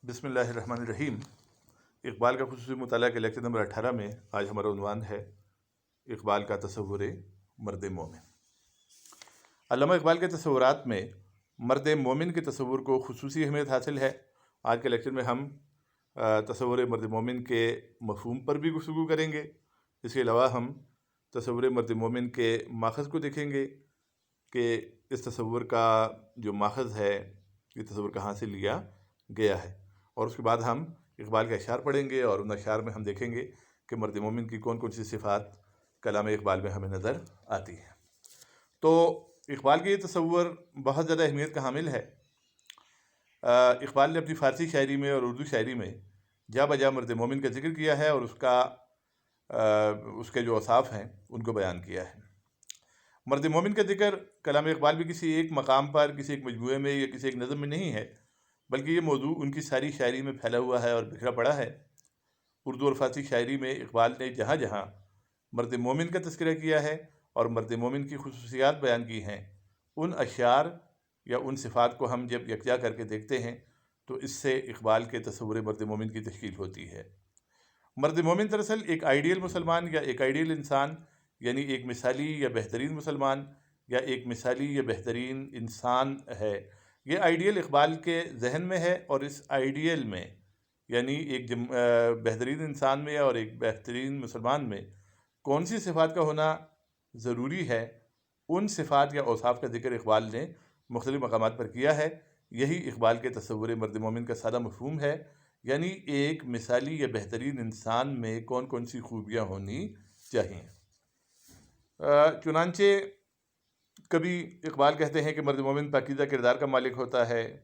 بسم اللہ الرحمن الرحیم۔ اقبال کا خصوصی مطالعہ کے لیکچر نمبر 18 میں آج ہمارا عنوان ہے اقبال کا تصور مرد مومن۔ علامہ اقبال کے تصورات میں مرد مومن کے تصور کو خصوصی اہمیت حاصل ہے۔ آج کے لیکچر میں ہم تصور مرد مومن کے مفہوم پر بھی گفتگو کریں گے۔ اس کے علاوہ ہم تصور مرد مومن کے ماخذ کو دیکھیں گے کہ اس تصور کا جو ماخذ ہے یہ تصور کہاں سے لیا گیا ہے، اور اس کے بعد ہم اقبال کے اشعار پڑھیں گے اور ان اشعار میں ہم دیکھیں گے کہ مرد مومن کی کون کون سی صفات کلام اقبال میں ہمیں نظر آتی ہیں۔ تو اقبال کے یہ تصور بہت زیادہ اہمیت کا حامل ہے۔ اقبال نے اپنی فارسی شاعری میں اور اردو شاعری میں جا بجا مرد مومن کا ذکر کیا ہے اور اس کے جو اوصاف ہیں ان کو بیان کیا ہے۔ مرد مومن کا ذکر کلام اقبال بھی کسی ایک مقام پر، کسی ایک مجموعے میں یا کسی ایک نظم میں نہیں ہے، بلکہ یہ موضوع ان کی ساری شاعری میں پھیلا ہوا ہے اور بکھرا پڑا ہے۔ اردو اور فارسی شاعری میں اقبال نے جہاں جہاں مرد مومن کا تذکرہ کیا ہے اور مرد مومن کی خصوصیات بیان کی ہیں، ان اشعار یا ان صفات کو ہم جب یکجا کر کے دیکھتے ہیں تو اس سے اقبال کے تصور مرد مومن کی تشکیل ہوتی ہے۔ مرد مومن دراصل ایک آئیڈیل مسلمان یا ایک آئیڈیل انسان، یعنی ایک مثالی یا بہترین مسلمان یا ایک مثالی یا بہترین انسان ہے۔ یہ آئیڈیل اقبال کے ذہن میں ہے، اور اس آئیڈیل میں یعنی ایک بہترین انسان میں اور ایک بہترین مسلمان میں کون سی صفات کا ہونا ضروری ہے، ان صفات یا اوصاف کا ذکر اقبال نے مختلف مقامات پر کیا ہے۔ یہی اقبال کے تصور مرد مومن کا سادہ مفہوم ہے، یعنی ایک مثالی یا بہترین انسان میں کون کون سی خوبیاں ہونی چاہیے۔ چنانچہ کبھی اقبال کہتے ہیں کہ مرد مومن پاکیزہ کردار کا مالک ہوتا ہے،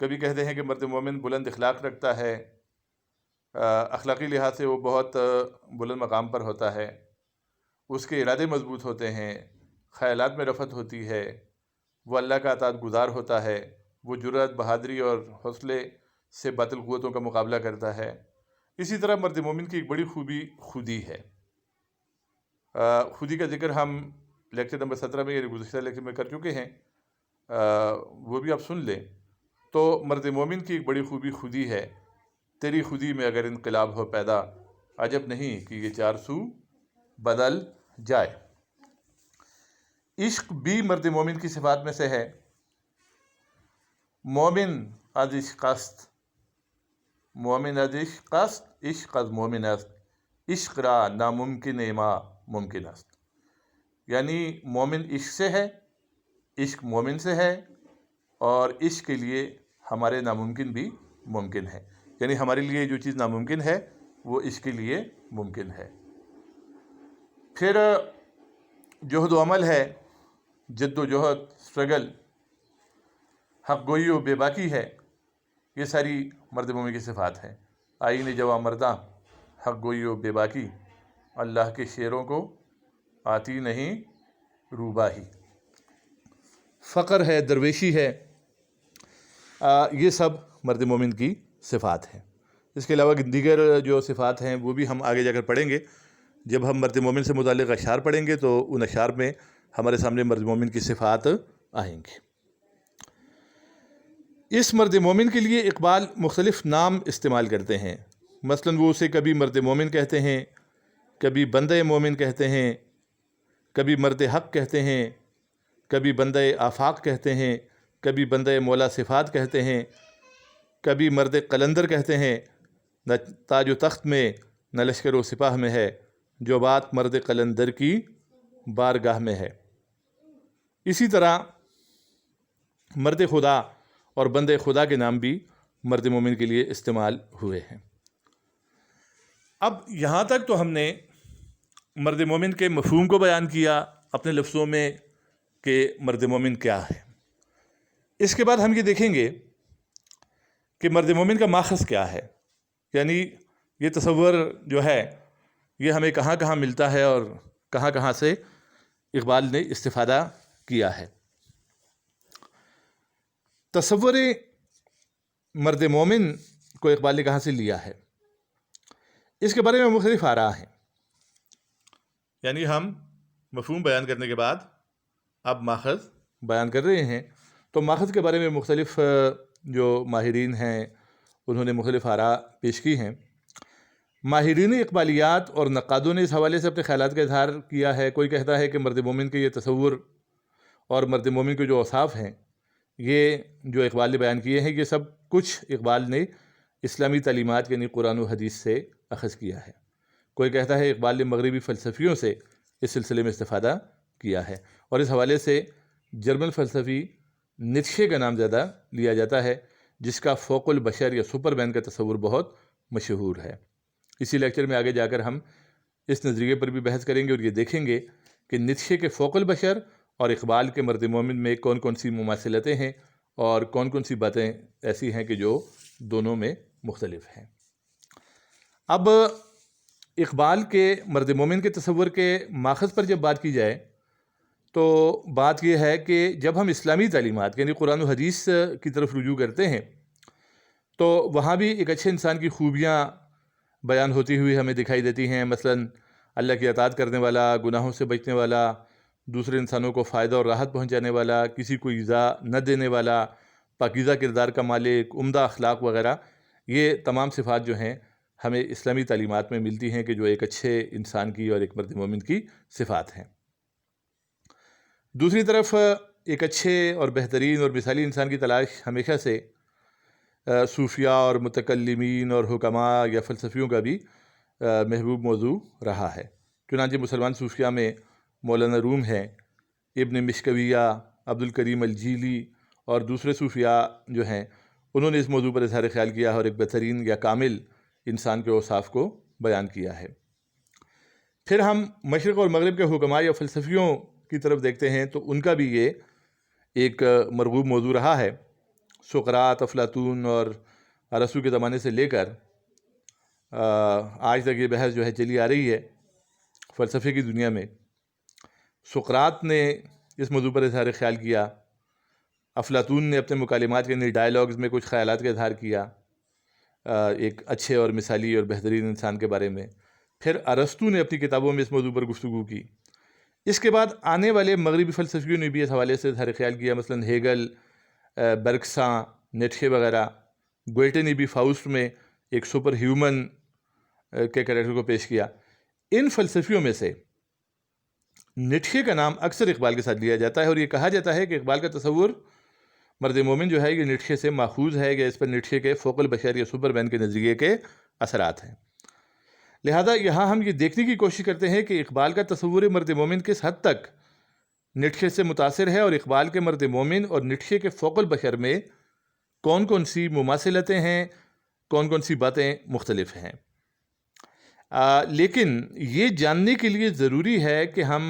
کبھی کہتے ہیں کہ مرد مومن بلند اخلاق رکھتا ہے، اخلاقی لحاظ سے وہ بہت بلند مقام پر ہوتا ہے، اس کے ارادے مضبوط ہوتے ہیں، خیالات میں رفت ہوتی ہے، وہ اللہ کا اطاعت گزار ہوتا ہے، وہ جرأت، بہادری اور حوصلے سے باطل قوتوں کا مقابلہ کرتا ہے۔ اسی طرح مرد مومن کی ایک بڑی خوبی خودی ہے۔ خودی کا ذکر ہم لیکچر نمبر 17 میں یعنی گزشتہ لیکچر میں کر چکے ہیں، وہ بھی آپ سن لیں۔ تو مرد مومن کی ایک بڑی خوبی خودی ہے۔ تیری خودی میں اگر انقلاب ہو پیدا، عجب نہیں کہ یہ چار سو بدل جائے۔ عشق بھی مرد مومن کی صفات میں سے ہے۔ مومن از عشق است، مومن از عشق است، عشق از مومن است، عشق را ناممکن ما ممکن است۔ یعنی مومن عشق سے ہے، عشق مومن سے ہے، اور عشق کے لیے ہمارے ناممکن بھی ممکن ہے۔ یعنی ہمارے لیے جو چیز ناممکن ہے وہ عشق کے لیے ممکن ہے۔ پھر جہد و عمل ہے، جد و جہد، اسٹرگل، حق گوئی و بے باکی ہے، یہ ساری مرد مومن کی صفات ہیں۔ آئین جواں مرداں، حق گوئی و بے باکی، اللہ کے شیروں کو آتی نہیں روباہی۔ فقر ہے، درویشی ہے، یہ سب مرد مومن کی صفات ہیں۔ اس کے علاوہ دیگر جو صفات ہیں وہ بھی ہم آگے جا کر پڑھیں گے۔ جب ہم مرد مومن سے متعلق اشعار پڑھیں گے تو ان اشعار میں ہمارے سامنے مرد مومن کی صفات آئیں گی۔ اس مرد مومن کے لیے اقبال مختلف نام استعمال کرتے ہیں۔ مثلاً وہ اسے کبھی مرد مومن کہتے ہیں، کبھی بندہ مومن کہتے ہیں، کبھی مرد حق کہتے ہیں، کبھی بندہ آفاق کہتے ہیں، کبھی بندہ مولا صفات کہتے ہیں، کبھی مرد قلندر کہتے ہیں۔ نہ تاج و تخت میں نہ لشکر و سپاہ میں ہے، جو بات مرد قلندر کی بارگاہ میں ہے۔ اسی طرح مرد خدا اور بندے خدا کے نام بھی مرد مومن کے لیے استعمال ہوئے ہیں۔ اب یہاں تک تو ہم نے مرد مومن کے مفہوم کو بیان کیا اپنے لفظوں میں کہ مرد مومن کیا ہے۔ اس کے بعد ہم یہ دیکھیں گے کہ مرد مومن کا ماخذ کیا ہے، یعنی یہ تصور جو ہے یہ ہمیں کہاں کہاں ملتا ہے اور کہاں کہاں سے اقبال نے استفادہ کیا ہے۔ تصور مرد مومن کو اقبال نے کہاں سے لیا ہے، اس کے بارے میں مختلف آراء ہیں۔ یعنی ہم مفہوم بیان کرنے کے بعد اب ماخذ بیان کر رہے ہیں، تو ماخذ کے بارے میں مختلف جو ماہرین ہیں انہوں نے مختلف آراء پیش کی ہیں۔ ماہرین اقبالیات اور نقادوں نے اس حوالے سے اپنے خیالات کا اظہار کیا ہے۔ کوئی کہتا ہے کہ مرد مومن کے یہ تصور اور مرد مومن کے جو اوصاف ہیں، یہ جو اقبال نے بیان کیے ہیں، یہ سب کچھ اقبال نے اسلامی تعلیمات یعنی قرآن و حدیث سے اخذ کیا ہے۔ کوئی کہتا ہے اقبال نے مغربی فلسفیوں سے اس سلسلے میں استفادہ کیا ہے، اور اس حوالے سے جرمن فلسفی نیتشے کا نام زیادہ لیا جاتا ہے، جس کا فوق البشر یا سپر مین کا تصور بہت مشہور ہے۔ اسی لیکچر میں آگے جا کر ہم اس نظریے پر بھی بحث کریں گے اور یہ دیکھیں گے کہ نیتشے کے فوق البشر اور اقبال کے مرد مومن میں کون کون سی مماثلتیں ہیں اور کون کون سی باتیں ایسی ہیں کہ جو دونوں میں مختلف ہیں۔ اب اقبال کے مرد مومن کے تصور کے ماخذ پر جب بات کی جائے تو بات یہ ہے کہ جب ہم اسلامی تعلیمات یعنی قرآن و حدیث کی طرف رجوع کرتے ہیں تو وہاں بھی ایک اچھے انسان کی خوبیاں بیان ہوتی ہوئی ہمیں دکھائی دیتی ہیں۔ مثلاً اللہ کی اطاعت کرنے والا، گناہوں سے بچنے والا، دوسرے انسانوں کو فائدہ اور راحت پہنچانے والا، کسی کو ایذا نہ دینے والا، پاکیزہ کردار کا مالک، عمدہ اخلاق وغیرہ، یہ تمام صفات جو ہیں ہمیں اسلامی تعلیمات میں ملتی ہیں کہ جو ایک اچھے انسان کی اور ایک مرد مومن کی صفات ہیں۔ دوسری طرف ایک اچھے اور بہترین اور مثالی انسان کی تلاش ہمیشہ سے صوفیاء اور متکلمین اور حکماء یا فلسفیوں کا بھی محبوب موضوع رہا ہے۔ چنانچہ مسلمان صوفیاء میں مولانا روم ہیں، ابن مشکویہ، عبد الکریم الجیلی اور دوسرے صوفیاء جو ہیں انہوں نے اس موضوع پر اظہار خیال کیا اور ایک بہترین یا کامل انسان کے اوصاف کو بیان کیا ہے۔ پھر ہم مشرق اور مغرب کے حکماء یا فلسفیوں کی طرف دیکھتے ہیں تو ان کا بھی یہ ایک مرغوب موضوع رہا ہے۔ سقراط، افلاطون اور ارسطو کے زمانے سے لے کر آج تک یہ بحث جو ہے چلی آ رہی ہے فلسفے کی دنیا میں۔ سقراط نے اس موضوع پر اظہار خیال کیا، افلاطون نے اپنے مکالمات یعنی ڈائیلاگز میں کچھ خیالات کا اظہار کیا ایک اچھے اور مثالی اور بہترین انسان کے بارے میں۔ پھر ارسطو نے اپنی کتابوں میں اس موضوع پر گفتگو کی۔ اس کے بعد آنے والے مغربی فلسفیوں نے بھی اس حوالے سے اظہار خیال کیا، مثلاً ہیگل، برکساں، نیٹشے وغیرہ۔ گوئٹے نے بھی فاؤسٹ میں ایک سپر ہیومن کے کریکٹر کو پیش کیا۔ ان فلسفیوں میں سے نیٹشے کا نام اکثر اقبال کے ساتھ لیا جاتا ہے اور یہ کہا جاتا ہے کہ اقبال کا تصور مرد مومن جو ہے یہ نیٹشے سے ماخوذ ہے یا اس پر نیٹشے کے فوق البشر یا سپر مین کے نظریے کے اثرات ہیں۔ لہذا یہاں ہم یہ دیکھنے کی کوشش کرتے ہیں کہ اقبال کا تصور مرد مومن کس حد تک نیٹشے سے متاثر ہے اور اقبال کے مرد مومن اور نیٹشے کے فوق البشر میں کون کون سی مماثلتیں ہیں، کون کون سی باتیں مختلف ہیں۔ لیکن یہ جاننے کے لیے ضروری ہے کہ ہم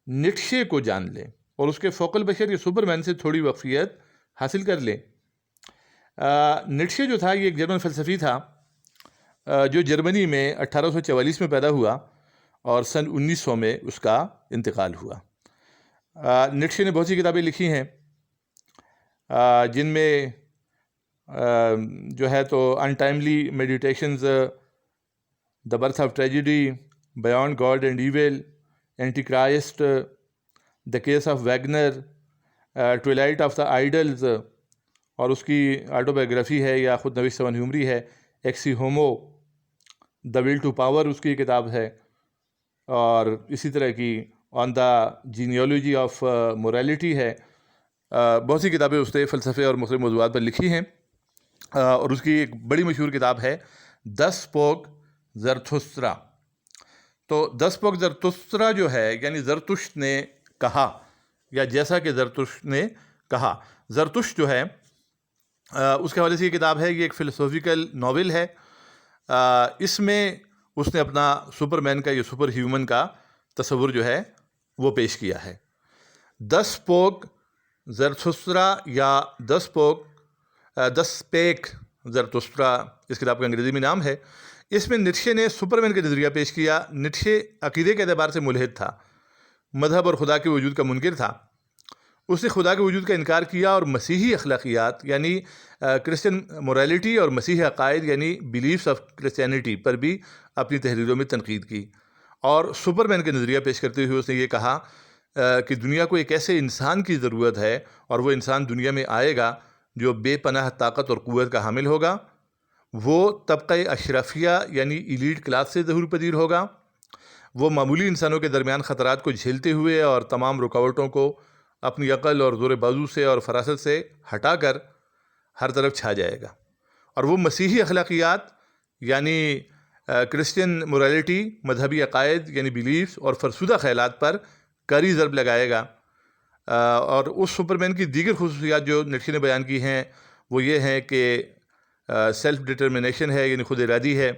نیٹشے کو جان لیں اور اس کے فوق البشر یا سپر مین سے تھوڑی واقفیت حاصل کر لیں۔ نیٹشے جو تھا یہ ایک جرمن فلسفی تھا جو جرمنی میں 1844 میں پیدا ہوا اور سن 1900 میں اس کا انتقال ہوا۔ نیٹشے نے بہت سی کتابیں لکھی ہیں جن میں جو ہے تو untimely meditations, the birth of tragedy, beyond good and evil, Antichrist, the case of Wagner, twilight of the idols, اور اس کی آٹوبایوگرافی ہے یا خود نوشت سوانح عمری ہے، Ecce Homo, the will to power اس کی کتاب ہے، اور اسی طرح کی on the genealogy of morality ہے۔ بہت سی کتابیں اس نے فلسفے اور مختلف موضوعات پر لکھی ہیں، اور اس کی ایک بڑی مشہور کتاب ہے دس سپوک زرتھسترا۔ تو دس سپوک زرتھسترا جو ہے یعنی زرتشت نے کہا، یا جیسا کہ زرتشت نے کہا۔ زرتشت جو ہے اس کے حوالے سے یہ کتاب ہے، یہ ایک فلسافیکل ناول ہے۔ اس میں اس نے اپنا سپر مین کا یا سپر ہیومن کا تصور جو ہے وہ پیش کیا ہے۔ دس سپوک زرتھسترا یا دس سپیک زرتھسترا اس کتاب کا انگریزی میں نام ہے۔ اس میں نیٹشے نے سپر مین کا نظریہ پیش کیا۔ نیٹشے عقیدے کے اعتبار سے ملحد تھا، مذہب اور خدا کے وجود کا منکر تھا۔ اس نے خدا کے وجود کا انکار کیا اور مسیحی اخلاقیات یعنی کرسچن موریلٹی اور مسیحی عقائد یعنی بیلیفس آف کرسچینٹی پر بھی اپنی تحریروں میں تنقید کی، اور سپر مین کا نظریہ پیش کرتے ہوئے اس نے یہ کہا کہ دنیا کو ایک ایسے انسان کی ضرورت ہے اور وہ انسان دنیا میں آئے گا جو بے پناہ طاقت اور قوت کا حامل ہوگا، وہ طبقہ اشرفیہ یعنی ایلیٹ کلاس سے ظہور پذیر ہوگا، وہ معمولی انسانوں کے درمیان خطرات کو جھیلتے ہوئے اور تمام رکاوٹوں کو اپنی عقل اور زور بازو سے اور فراست سے ہٹا کر ہر طرف چھا جائے گا، اور وہ مسیحی اخلاقیات یعنی کرسچن موریلٹی، مذہبی عقائد یعنی بیلیفز اور فرسودہ خیالات پر کری ضرب لگائے گا۔ اور اس سپرمین کی دیگر خصوصیات جو نیٹشے نے بیان کی ہیں وہ یہ ہیں کہ سیلف ڈٹرمنیشن ہے یعنی خود ارادی ہے،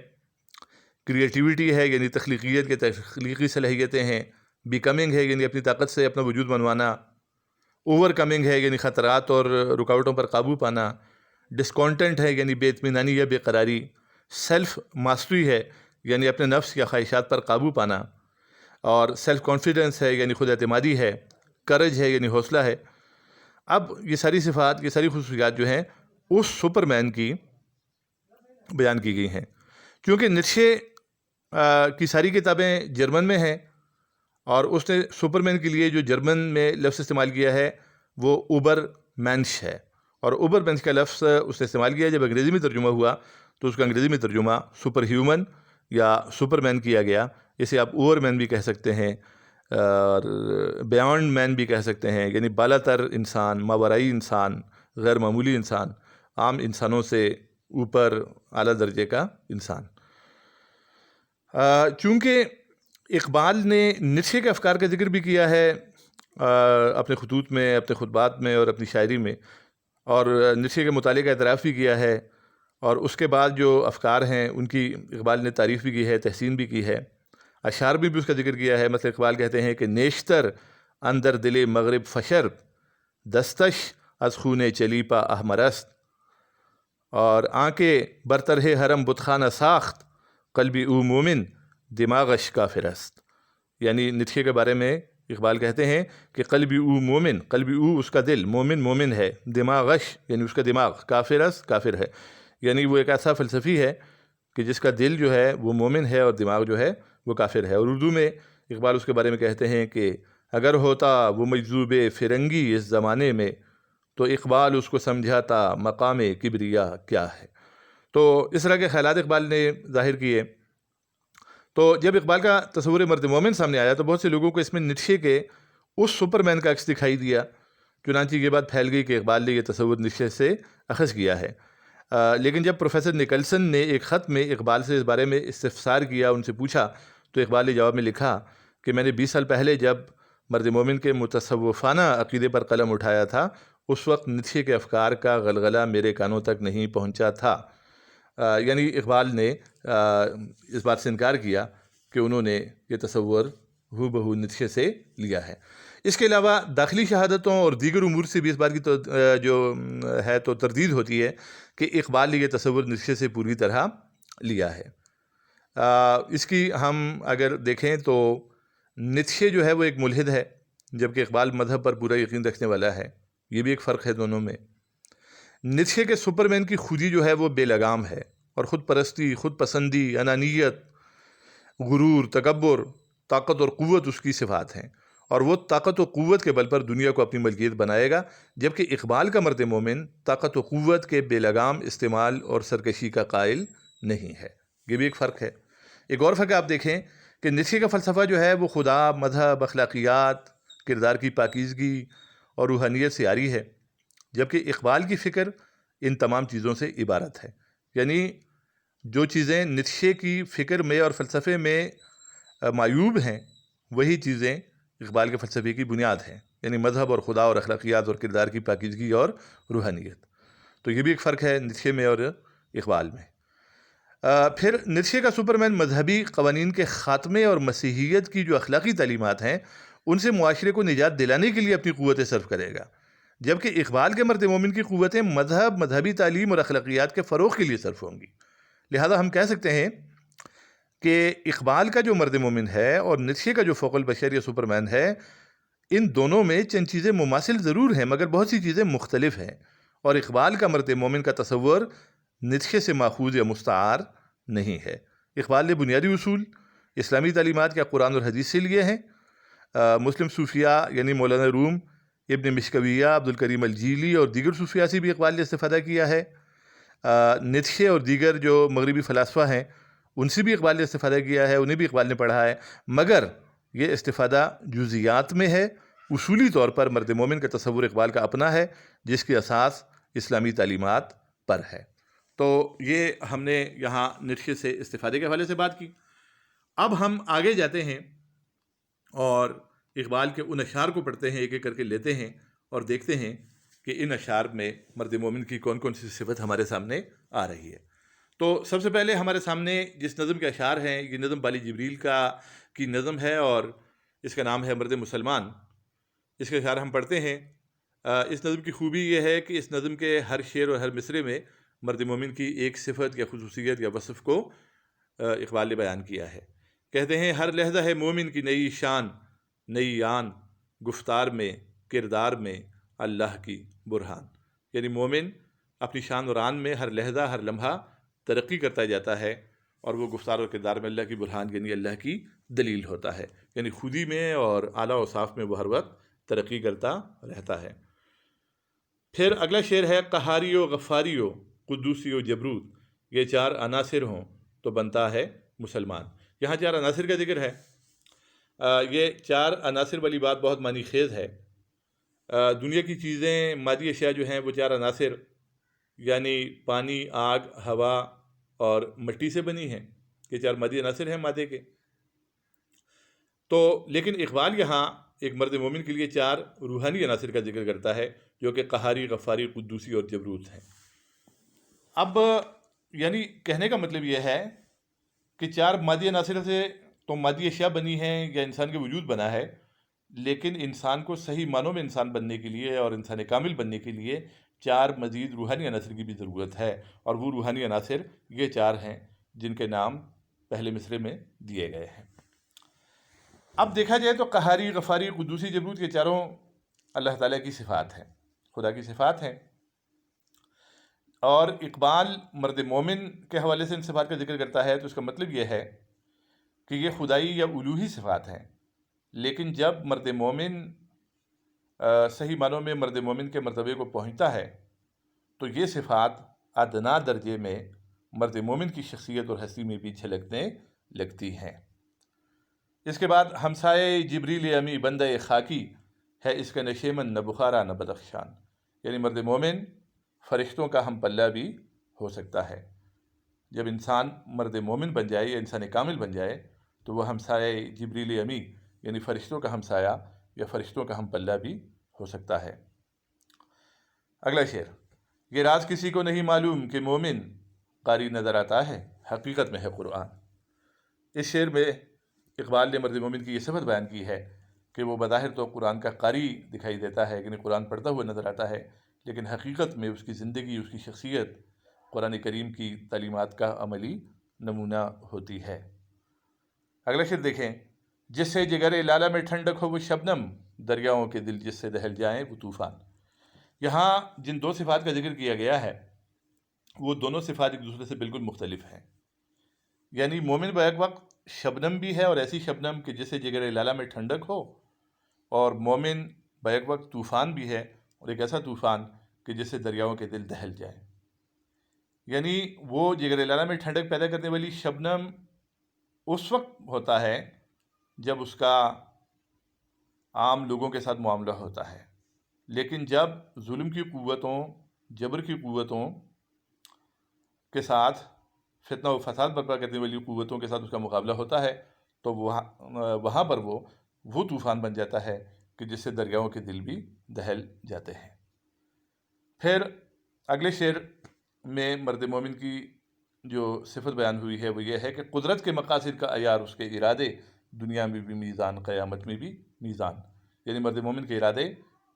کریٹیوٹی ہے یعنی تخلیقیت کے تخلیقی صلاحیتیں ہیں، بیکمنگ ہے یعنی اپنی طاقت سے اپنا وجود منوانا، اوور کمنگ ہے یعنی خطرات اور رکاوٹوں پر قابو پانا، ڈسکانٹنٹ ہے یعنی بے اطمینانی یا بے قراری، سیلف ماسٹری ہے یعنی اپنے نفس یا خواہشات پر قابو پانا، اور سیلف کانفیڈنس ہے یعنی خود اعتمادی ہے، کرج ہے یعنی حوصلہ ہے۔ اب یہ ساری صفات، یہ ساری خصوصیات جو ہیں اس سپرمین کی بیان کی گئی ہیں۔ کیونکہ نیٹشے کی ساری کتابیں جرمن میں ہیں، اور اس نے سپرمین کے لیے جو جرمن میں لفظ استعمال کیا ہے وہ اوبر مینش ہے، اور اوبر مینش کا لفظ اس نے استعمال کیا جب انگریزی میں ترجمہ ہوا تو اس کا انگریزی میں ترجمہ سپر ہیومن یا سپرمین کیا گیا۔ اسے آپ اوور مین بھی کہہ سکتے ہیں اور بیانڈ مین بھی کہہ سکتے ہیں، یعنی بالا تر انسان، ماورائی انسان، غیر معمولی انسان، عام انسانوں سے اوپر اعلیٰ درجے کا انسان۔ چونکہ اقبال نے نیٹشے کے افکار کا ذکر بھی کیا ہے اپنے خطوط میں، اپنے خطبات میں اور اپنی شاعری میں، اور نیٹشے کے مطالعے کا اعتراف بھی کیا ہے، اور اس کے بعد جو افکار ہیں ان کی اقبال نے تعریف بھی کی ہے، تحسین بھی کی ہے، اشعار میں بھی اس کا ذکر کیا ہے۔ مثلا اقبال کہتے ہیں کہ نیشتر اندر دل مغرب فشر، دستش از خون چلیپا احمرست، اور آنکھ برطرح حرم بتخانہ ساخت، قلبی او مومن دماغش کافر است۔ یعنی نیٹشے کے بارے میں اقبال کہتے ہیں کہ قلبی او مومن، قلبی او اس کا دل، مومن مومن ہے، دماغش یعنی اس کا دماغ، کافر است کافر ہے، یعنی وہ ایک ایسا فلسفی ہے کہ جس کا دل جو ہے وہ مومن ہے اور دماغ جو ہے وہ کافر ہے۔ اور اردو میں اقبال اس کے بارے میں کہتے ہیں کہ اگر ہوتا وہ مجذوب فرنگی اس زمانے میں، تو اقبال اس کو سمجھاتا مقام کبریا کیا ہے۔ تو اس طرح کے خیالات اقبال نے ظاہر کیے۔ تو جب اقبال کا تصور مرد مومن سامنے آیا تو بہت سے لوگوں کو اس میں نیٹشے کے اس سپرمین کا عکس دکھائی دیا، چنانچہ یہ بات پھیل گئی کہ اقبال نے یہ تصور نیٹشے سے اخذ کیا ہے۔ لیکن جب پروفیسر نکلسن نے ایک خط میں اقبال سے اس بارے میں استفسار کیا، ان سے پوچھا، تو اقبال نے جواب میں لکھا کہ میں نے 20 سال پہلے جب مرد مومن کے متصوفانہ عقیدے پر قلم اٹھایا تھا، اس وقت نیٹشے کے افکار کا غلغلہ میرے کانوں تک نہیں پہنچا تھا۔ یعنی اقبال نے اس بات سے انکار کیا کہ انہوں نے یہ تصور ہو بہو نیٹشے سے لیا ہے۔ اس کے علاوہ داخلی شہادتوں اور دیگر امور سے بھی اس بات کی جو ہے تو تردید ہوتی ہے کہ اقبال نے یہ تصور نیٹشے سے پوری طرح لیا ہے۔ اس کی ہم اگر دیکھیں تو نیٹشے جو ہے وہ ایک ملحد ہے، جبکہ اقبال مذہب پر پورا یقین رکھنے والا ہے۔ یہ بھی ایک فرق ہے دونوں میں۔ نیٹشے کے سپرمین کی خودی جو ہے وہ بے لگام ہے، اور خود پرستی، خود پسندی، انانیت، غرور، تکبر، طاقت اور قوت اس کی صفات ہیں، اور وہ طاقت و قوت کے بل پر دنیا کو اپنی ملکیت بنائے گا، جبکہ اقبال کا مرد مومن طاقت و قوت کے بے لگام استعمال اور سرکشی کا قائل نہیں ہے۔ یہ بھی ایک فرق ہے۔ ایک اور فرق آپ دیکھیں کہ نیٹشے کا فلسفہ جو ہے وہ خدا، مذہب، اخلاقیات، کردار کی پاکیزگی اور روحانیت سے عاری ہے، جبکہ اقبال کی فکر ان تمام چیزوں سے عبارت ہے۔ یعنی جو چیزیں نیٹشے کی فکر میں اور فلسفے میں معیوب ہیں، وہی چیزیں اقبال کے فلسفے کی بنیاد ہیں، یعنی مذہب اور خدا اور اخلاقیات اور کردار کی پاکیزگی اور روحانیت۔ تو یہ بھی ایک فرق ہے نیٹشے میں اور اقبال میں۔ پھر نیٹشے کا سپرمین مذہبی قوانین کے خاتمے اور مسیحیت کی جو اخلاقی تعلیمات ہیں ان سے معاشرے کو نجات دلانے کے لیے اپنی قوتیں صرف کرے گا، جبکہ اقبال کے مرد مومن کی قوتیں مذہب، مذہبی تعلیم اور اخلاقیات کے فروغ کے لیے صرف ہوں گی۔ لہذا ہم کہہ سکتے ہیں کہ اقبال کا جو مرد مومن ہے اور نیٹشے کا جو فوق البشر یا سپرمین ہے، ان دونوں میں چند چیزیں مماثل ضرور ہیں مگر بہت سی چیزیں مختلف ہیں، اور اقبال کا مرد مومن کا تصور نیٹشے سے ماخوذ یا مستعار نہیں ہے۔ اقبال نے بنیادی اصول اسلامی تعلیمات یا قرآن اور حدیث سے لیے ہیں۔ مسلم صوفیاء یعنی مولانا روم، ابن مشکویہ، عبد الکریم الجیلی اور دیگر صوفیاء سے بھی اقبال نے استفادہ کیا ہے۔ نیتشے اور دیگر جو مغربی فلاسفہ ہیں ان سے بھی اقبال نے استفادہ کیا ہے، انہیں بھی اقبال نے پڑھا ہے، مگر یہ استفادہ جزیات میں ہے۔ اصولی طور پر مرد مومن کا تصور اقبال کا اپنا ہے، جس کی اساس اسلامی تعلیمات پر ہے۔ تو یہ ہم نے یہاں نیتشے سے استفادے کے حوالے سے بات کی۔ اب ہم آگے جاتے ہیں اور اقبال کے ان اشعار کو پڑھتے ہیں، ایک ایک کر کے لیتے ہیں اور دیکھتے ہیں کہ ان اشعار میں مرد مومن کی کون کون سی صفت ہمارے سامنے آ رہی ہے۔ تو سب سے پہلے ہمارے سامنے جس نظم کے اشعار ہیں، یہ نظم بالی جبریل کی نظم ہے اور اس کا نام ہے مرد مسلمان۔ اس کے اشعار ہم پڑھتے ہیں۔ اس نظم کی خوبی یہ ہے کہ اس نظم کے ہر شعر اور ہر مصرے میں مرد مومن کی ایک صفت یا خصوصیت یا وصف کو اقبال نے بیان کیا ہے۔ کہتے ہیں ہر لحظہ ہے مومن کی نئی شان، نئی آن، گفتار میں کردار میں اللہ کی برہان۔ یعنی مومن اپنی شان اور آن میں ہر لحظہ ہر لمحہ ترقی کرتا جاتا ہے اور وہ گفتار اور کردار میں اللہ کی برہان یعنی اللہ کی دلیل ہوتا ہے، یعنی خودی میں اور اعلیٰ و صاف میں وہ ہر وقت ترقی کرتا رہتا ہے۔ پھر اگلا شعر ہے قہاری و غفاری و قدوسی و جبروت، یہ چار عناصر ہوں تو بنتا ہے مسلمان۔ یہاں چار عناصر کا ذکر ہے۔ یہ چار عناصر والی بات بہت معنی خیز ہے۔ دنیا کی چیزیں، مادی اشیاء جو ہیں وہ چار عناصر یعنی پانی، آگ، ہوا اور مٹی سے بنی ہیں۔ یہ چار مادی عناصر ہیں مادے کے۔ تو لیکن اقبال یہاں ایک مرد مومن کے لیے چار روحانی عناصر کا ذکر کرتا ہے جو کہ قہاری، غفاری، قدوسی اور جبروت ہیں۔ اب یعنی کہنے کا مطلب یہ ہے کہ چار مادی عناصر سے تو مادی اشیاء بنی ہیں یا انسان کے وجود بنا ہے، لیکن انسان کو صحیح معنوں میں انسان بننے کے لیے اور انسان کامل بننے کے لیے چار مزید روحانی عناصر کی بھی ضرورت ہے، اور وہ روحانی عناصر یہ چار ہیں جن کے نام پہلے مصرے میں دیے گئے ہیں۔ اب دیکھا جائے تو قہاری، غفاری، قدوسی، جبروت یہ چاروں اللہ تعالیٰ کی صفات ہیں، خدا کی صفات ہیں، اور اقبال مرد مومن کے حوالے سے ان صفات کا ذکر کرتا ہے تو اس کا مطلب یہ ہے کہ یہ خدائی یا الوہی صفات ہیں، لیکن جب مرد مومن صحیح معنوں میں مرد مومن کے مرتبے کو پہنچتا ہے تو یہ صفات ادنا درجے میں مرد مومن کی شخصیت اور ہستی میں بھی جھلکنے لگتی ہیں۔ اس کے بعد ہمسائے جبریل امی بندہ خاکی ہے اس کا نشیمن نہ بخارا نہ بدخشان، یعنی مرد مومن فرشتوں کا ہم پلہ بھی ہو سکتا ہے۔ جب انسان مرد مومن بن جائے یا انسان کامل بن جائے تو وہ ہمسائے جبریل امی یعنی فرشتوں کا ہمسایہ یا فرشتوں کا ہم پلہ بھی ہو سکتا ہے۔ اگلا شعر، یہ راز کسی کو نہیں معلوم کہ مومن قاری نظر آتا ہے، حقیقت میں ہے قرآن۔ اس شعر میں اقبال نے مرد مومن کی یہ صفت بیان کی ہے کہ وہ بظاہر تو قرآن کا قاری دکھائی دیتا ہے، یعنی قرآن پڑھتا ہوا نظر آتا ہے، لیکن حقیقت میں اس کی زندگی، اس کی شخصیت قرآن کریم کی تعلیمات کا عملی نمونہ ہوتی ہے۔ اگلا شعر دیکھیں، جس سے جگر لالہ میں ٹھنڈک ہو وہ شبنم، دریاؤں کے دل جس سے دہل جائیں وہ طوفان۔ یہاں جن دو صفات کا ذکر کیا گیا ہے وہ دونوں صفات ایک دوسرے سے بالکل مختلف ہیں، یعنی مومن بیک وقت شبنم بھی ہے اور ایسی شبنم کہ جس سے جگر لالہ میں ٹھنڈک ہو، اور مومن بیک وقت طوفان بھی ہے اور ایک ایسا طوفان کہ جس سے دریاؤں کے دل دہل جائیں۔ یعنی وہ جگر لالہ میں ٹھنڈک پیدا کرنے والی شبنم اس وقت ہوتا ہے جب اس کا عام لوگوں کے ساتھ معاملہ ہوتا ہے، لیکن جب ظلم کی قوتوں، جبر کی قوتوں کے ساتھ، فتنہ و فساد برپا کرنے والی قوتوں کے ساتھ اس کا مقابلہ ہوتا ہے تو وہاں پر وہ طوفان بن جاتا ہے کہ جس سے دریاؤں کے دل بھی دہل جاتے ہیں۔ پھر اگلے شعر میں مرد مومن کی جو صفت بیان ہوئی ہے وہ یہ ہے کہ قدرت کے مقاصد کا عیار اس کے ارادے، دنیا میں بھی میزان قیامت میں بھی میزان، یعنی مرد مومن کے ارادے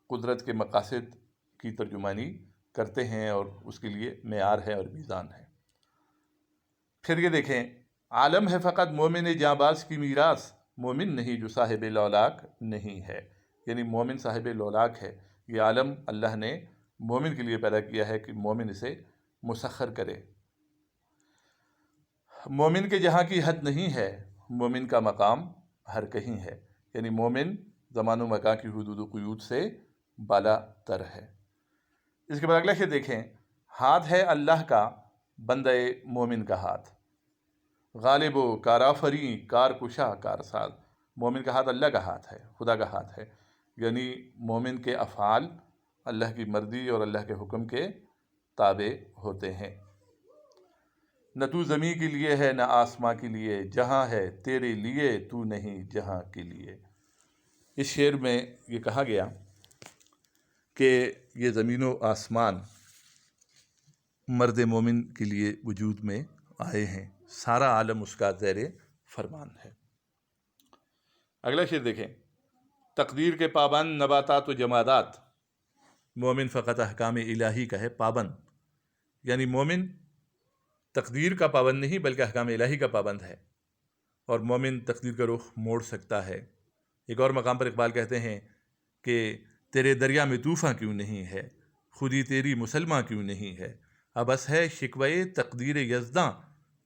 قدرت کے مقاصد کی ترجمانی کرتے ہیں اور اس کے لیے معیار ہے اور میزان ہے۔ پھر یہ دیکھیں، عالم ہے فقط مومن جاں باز کی میراث، مومن نہیں جو صاحب لولاک نہیں ہے، یعنی مومن صاحب لولاک ہے۔ یہ عالم اللہ نے مومن کے لیے پیدا کیا ہے کہ مومن اسے مسخر کرے۔ مومن کے جہاں کی حد نہیں ہے، مومن کا مقام ہر کہیں ہے، یعنی مومن زمان و مکان کی حدود و قیود سے بالا تر ہے۔ اس کے بعد اگلا شعر دیکھیں، ہاتھ ہے اللہ کا بندہ مومن کا ہاتھ، غالب و کارآفریں کارکشا کارساز۔ مومن کا ہاتھ اللہ کا ہاتھ ہے، خدا کا ہاتھ ہے، یعنی مومن کے افعال اللہ کی مرضی اور اللہ کے حکم کے تابع ہوتے ہیں۔ نہ تو زمین کے لیے ہے نہ آسماں کے لیے، جہاں ہے تیرے لیے تو نہیں جہاں کے لیے۔ اس شعر میں یہ کہا گیا کہ یہ زمین و آسمان مرد مومن کے لیے وجود میں آئے ہیں، سارا عالم اس کا زیر فرمان ہے۔ اگلا شعر دیکھیں، تقدیر کے پابند نباتات و جمادات، مومن فقط احکام الہی کا ہے پابند، یعنی مومن تقدیر کا پابند نہیں بلکہ احکام الہی کا پابند ہے، اور مومن تقدیر کا رخ موڑ سکتا ہے۔ ایک اور مقام پر اقبال کہتے ہیں کہ تیرے دریا میں طوفاں کیوں نہیں ہے، خودی تیری مسلمہ کیوں نہیں ہے، ابس ہے شکوے تقدیر یزداں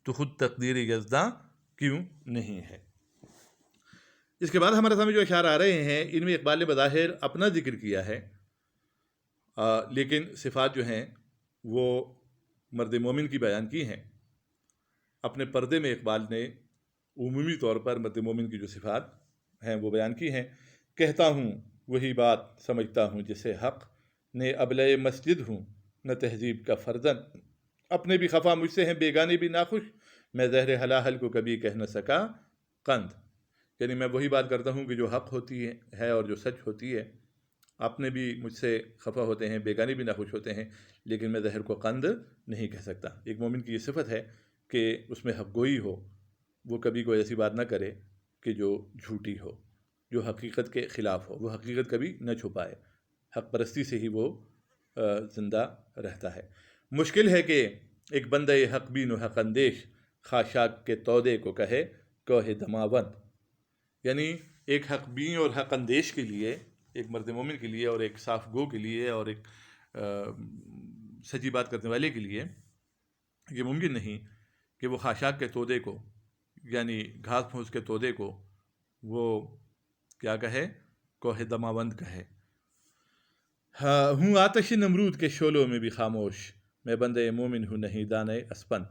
تو خود تقدیر یزداں کیوں نہیں ہے۔ اس کے بعد ہمارے سامنے جو اشعار آ رہے ہیں ان میں اقبال نے بظاہر اپنا ذکر کیا ہے، لیکن صفات جو ہیں وہ مرد مومن کی بیان کی ہیں۔ اپنے پردے میں اقبال نے عمومی طور پر مرد مومن کی جو صفات ہیں وہ بیان کی ہیں۔ کہتا ہوں وہی بات سمجھتا ہوں جسے حق، نے ابلۂ مسجد ہوں نہ تہذیب کا فرزند، اپنے بھی خفا مجھ سے ہیں بیگانے بھی ناخوش، میں زہر حلاحل کو کبھی کہہ نہ سکا قند۔ یعنی میں وہی بات کرتا ہوں کہ جو حق ہوتی ہے اور جو سچ ہوتی ہے، اپنے بھی مجھ سے خفا ہوتے ہیں بیگانے بھی ناخوش ہوتے ہیں، لیکن میں زہر کو قند نہیں کہہ سکتا۔ ایک مومن کی یہ صفت ہے کہ اس میں حق گوئی ہو، وہ کبھی کوئی ایسی بات نہ کرے کہ جو جھوٹی ہو، جو حقیقت کے خلاف ہو، وہ حقیقت کبھی نہ چھپائے، حق پرستی سے ہی وہ زندہ رہتا ہے۔ مشکل ہے کہ ایک بندہ حق بین و حق اندیش خاشاک کے تودے کو کہے کوہ دماوند، یعنی ایک حق بین اور حق اندیش کے لیے، ایک مرد مومن کے لیے اور ایک صاف گو کے لیے اور ایک سچی بات کرنے والے کے لیے یہ ممکن نہیں کہ وہ خاشاک کے تودے کو، یعنی گھاس پھوس کے تودے کو وہ کیا کہے، کوہ دماوند کہے۔ ہوں آتش نمرود کے شعلوں میں بھی خاموش، میں بندے مومن ہوں نہیں دانے اسپن۔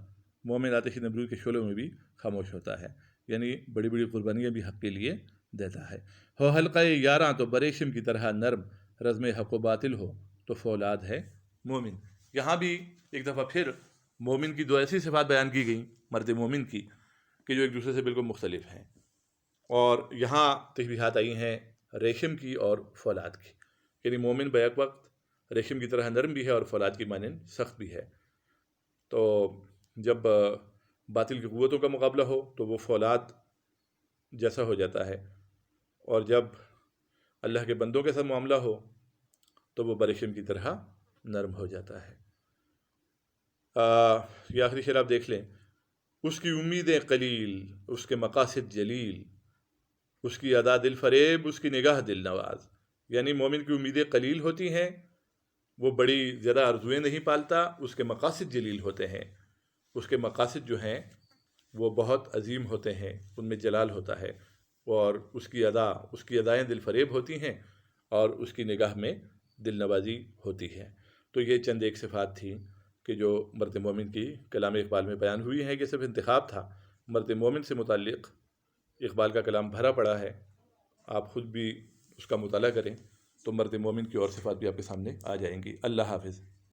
مومن آتش نمرود کے شعلوں میں بھی خاموش ہوتا ہے، یعنی بڑی بڑی قربانیاں بھی حق کے لیے دیتا ہے۔ ہو حلقہ یاراں تو بریشم کی طرح نرم، رزم حق و باطل ہو تو فولاد ہے مومن۔ یہاں بھی ایک دفعہ پھر مومن کی دو ایسی صفات بیان کی گئیں مرد مومن کی کہ جو ایک دوسرے سے بالکل مختلف ہیں، اور یہاں تشبیہات آئی ہیں ریشم کی اور فولاد کی، یعنی مومن بیک وقت ریشم کی طرح نرم بھی ہے اور فولاد کی مانند سخت بھی ہے۔ تو جب باطل کی قوتوں کا مقابلہ ہو تو وہ فولاد جیسا ہو جاتا ہے، اور جب اللہ کے بندوں کے ساتھ معاملہ ہو تو وہ بریشم کی طرح نرم ہو جاتا ہے۔ یہ آخری شعر آپ دیکھ لیں، اس کی امیدیں قلیل اس کے مقاصد جلیل، اس کی ادا دل فریب اس کی نگاہ دل نواز، یعنی مومن کی امیدیں قلیل ہوتی ہیں، وہ بڑی زیادہ آرزویں نہیں پالتا، اس کے مقاصد جلیل ہوتے ہیں، اس کے مقاصد جو ہیں وہ بہت عظیم ہوتے ہیں، ان میں جلال ہوتا ہے، اور اس کی ادائیں دل فریب ہوتی ہیں اور اس کی نگاہ میں دل نوازی ہوتی ہے۔ تو یہ چند ایک صفات تھی کہ جو مرد مومن کی کلام اقبال میں بیان ہوئی ہیں، کہ صرف انتخاب تھا، مرد مومن سے متعلق اقبال کا کلام بھرا پڑا ہے، آپ خود بھی اس کا مطالعہ کریں تو مرد مومن کی اور صفات بھی آپ کے سامنے آ جائیں گی۔ اللہ حافظ۔